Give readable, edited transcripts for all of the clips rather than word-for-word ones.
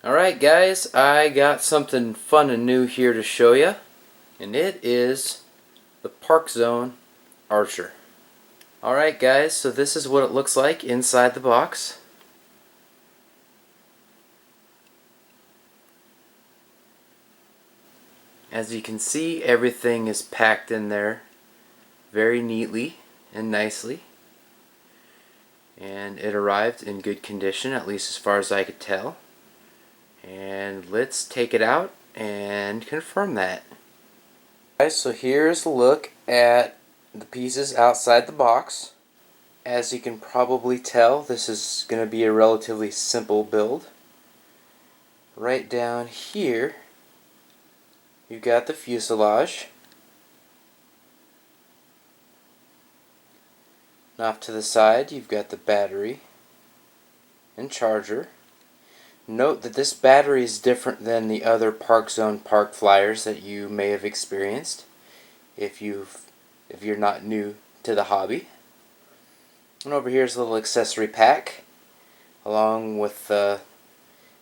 Alright guys, I got something fun and new here to show you, and it is the Parkzone Archer. Alright guys, so this is what it looks like inside the box. As you can see, everything is packed in there very neatly and nicely, and it arrived in good condition, at least as far as I could tell. And let's take it out and confirm that. Guys, so here's a look at the pieces outside the box. As you can probably tell, this is going to be a relatively simple build. Right down here, you've got the fuselage. And off to the side, you've got the battery and charger. Note that this battery is different than the other Parkzone Park Flyers that you may have experienced if you're not new to the hobby. And over here is a little accessory pack along with the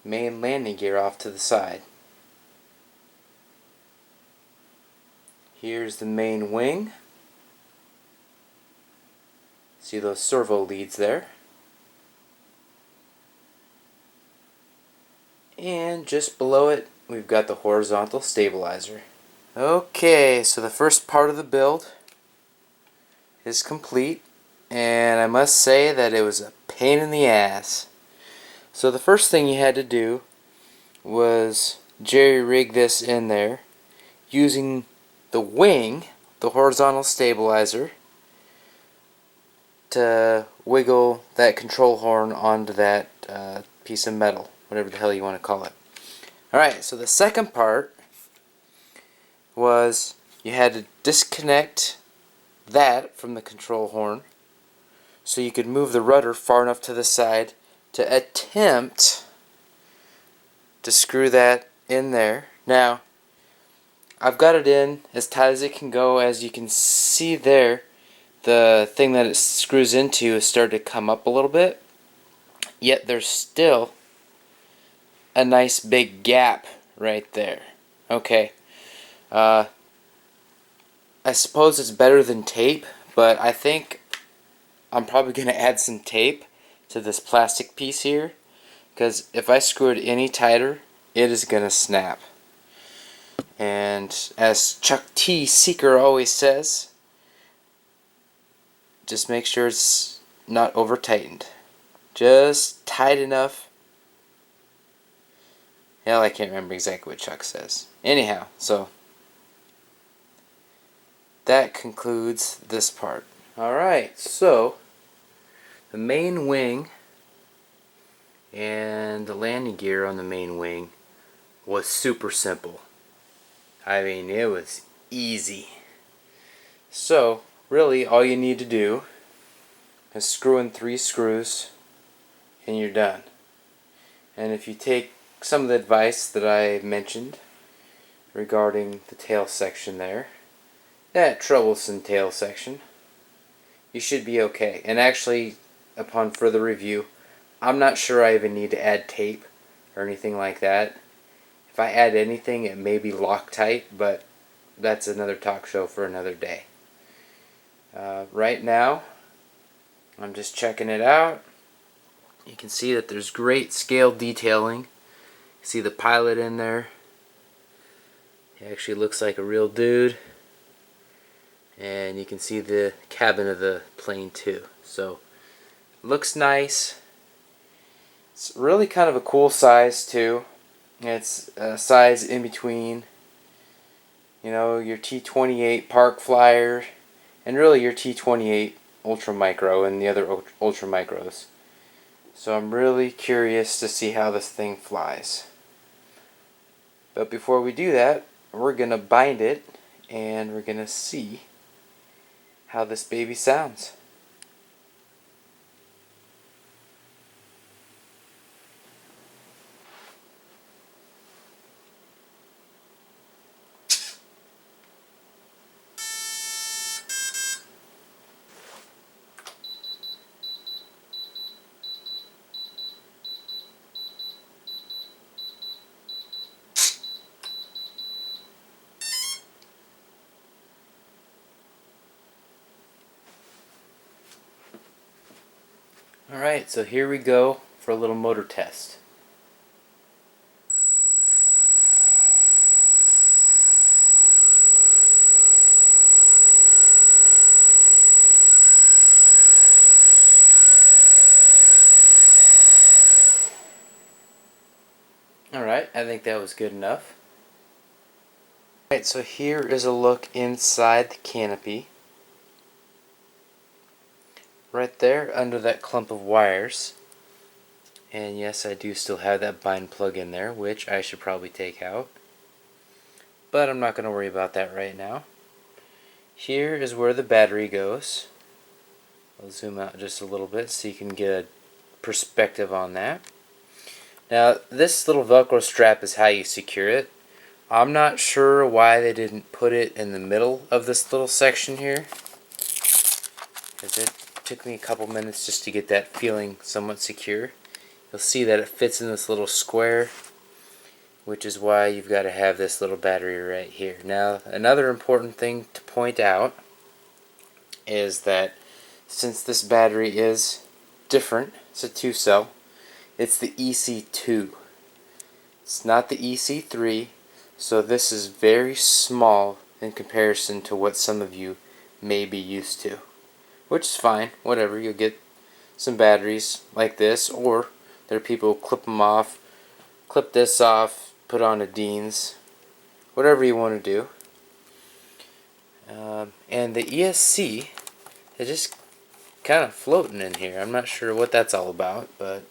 main landing gear off to the side. Here's the main wing. See those servo leads there. And just below it, we've got the horizontal stabilizer. Okay, so the first part of the build is complete, and I must say that it was a pain in the ass. So the first thing you had to do was jerry-rig this in there using the wing, the horizontal stabilizer, to wiggle that control horn onto that piece of metal, whatever the hell you want to call it. Alright, so the second part was you had to disconnect that from the control horn so you could move the rudder far enough to the side to attempt to screw that in there. Now, I've got it in as tight as it can go. As you can see there, the thing that it screws into is starting to come up a little bit, yet there's still a nice big gap right there. Okay, I suppose it's better than tape, but I think I'm probably going to add some tape to this plastic piece here, because if I screw it any tighter, it is going to snap. And as Chuck T. Seeker always says, just make sure it's not over tightened. Just tight enough. Hell, I can't remember exactly what Chuck says. Anyhow, so that concludes this part. Alright, so the main wing and the landing gear on the main wing was super simple. I mean, it was easy. So, really, all you need to do is screw in 3 screws and you're done. And if you take some of the advice that I mentioned regarding the tail section there, that troublesome tail section, you should be okay. And actually, upon further review, I'm not sure I even need to add tape or anything like that. If I add anything, it may be Loctite, but that's another talk show for another day. Right now, I'm just checking it out. You can see that there's great scale detailing. See the pilot in there. He actually looks like a real dude. And you can see the cabin of the plane too. So, looks nice. It's really kind of a cool size too. It's a size in between, you know, your T28 Park Flyer and really your T28 Ultra Micro and the other Ultra Micros. So I'm really curious to see how this thing flies. But before we do that, we're going to bind it and we're going to see how this baby sounds. Alright, so here we go for a little motor test. Alright, I think that was good enough. Alright, so here is a look inside the canopy. Right there under that clump of wires. And yes, I do still have that bind plug in there, which I should probably take out. But I'm not going to worry about that right now. Here is where the battery goes. I'll zoom out just a little bit so you can get a perspective on that. Now, this little Velcro strap is how you secure it. I'm not sure why they didn't put it in the middle of this little section here, because it took me a couple minutes just to get that feeling somewhat secure. You'll see that it fits in this little square, which is why you've got to have this little battery right here. Now, another important thing to point out is that since this battery is different, it's a 2-cell, it's the EC2. It's not the EC3, so this is very small in comparison to what some of you may be used to. Which is fine, whatever, you'll get some batteries like this, or there are people who clip them off, clip this off, put on a Dean's, whatever you want to do. And the ESC is just kind of floating in here. I'm not sure what that's all about, but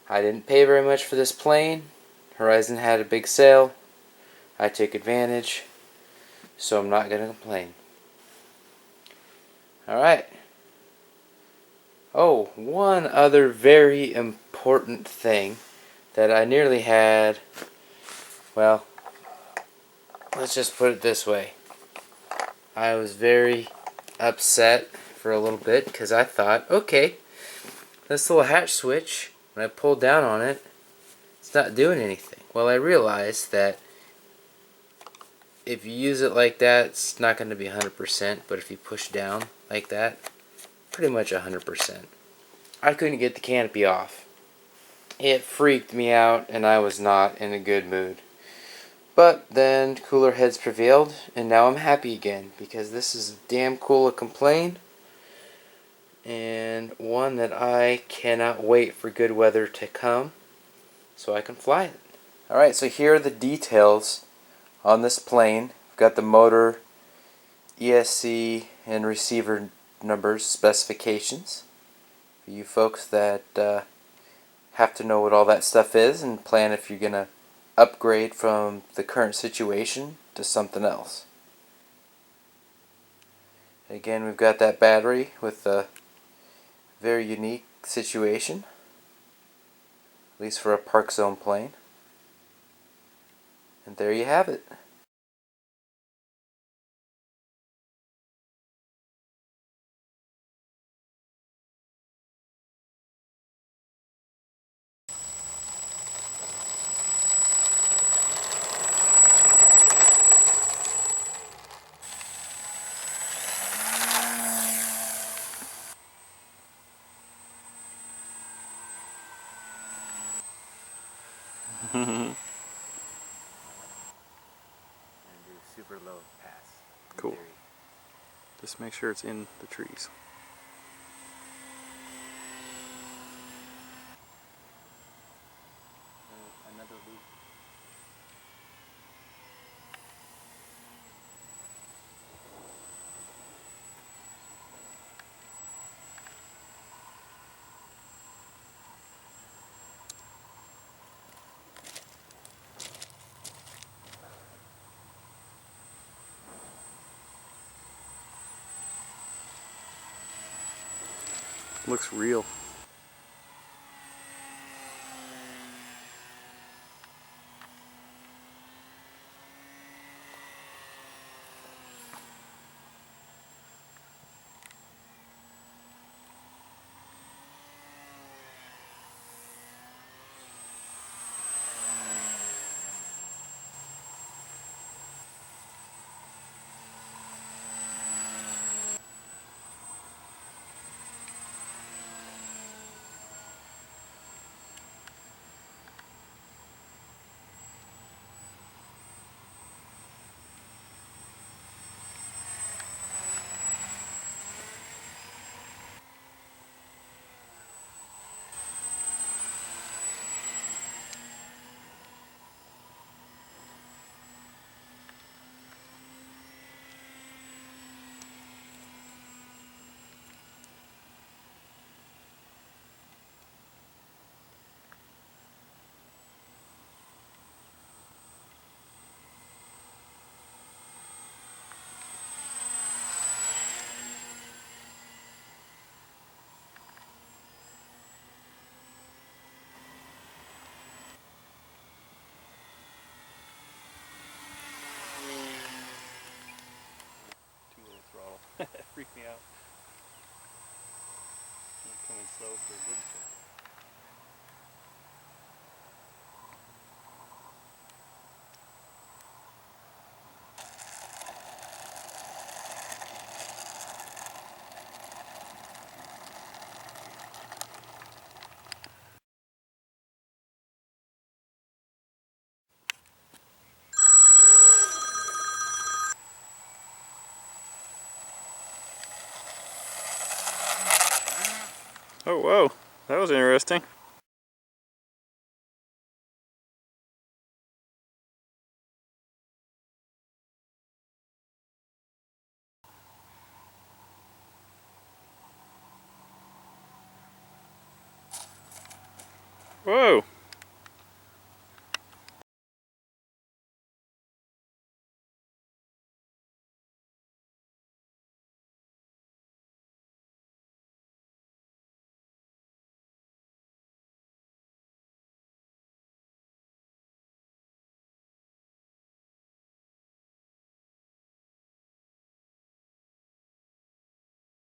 I didn't pay very much for this plane. Horizon had a big sale. I took advantage, so I'm not going to complain. Alright. Oh, one other very important thing that I nearly had, well, let's just put it this way. I was very upset for a little bit because I thought, okay, this little hatch switch, when I pulled down on it, it's not doing anything. Well, I realized that if you use it like that, it's not going to be 100%, but if you push down like that, pretty much 100%. I couldn't get the canopy off. It freaked me out, and I was not in a good mood. But then cooler heads prevailed, and now I'm happy again, because this is damn cool to complain, and one that I cannot wait for good weather to come so I can fly it. Alright, so here are the details on this plane. We've got the motor, ESC, and receiver numbers, specifications. For you folks that have to know what all that stuff is and plan if you're going to upgrade from the current situation to something else. Again, we've got that battery with a very unique situation, at least for a Parkzone plane. And there you have it. And do super low pass. Cool. Just make sure it's in the trees. Another loop. Looks real. Oh, whoa, that was interesting. Whoa.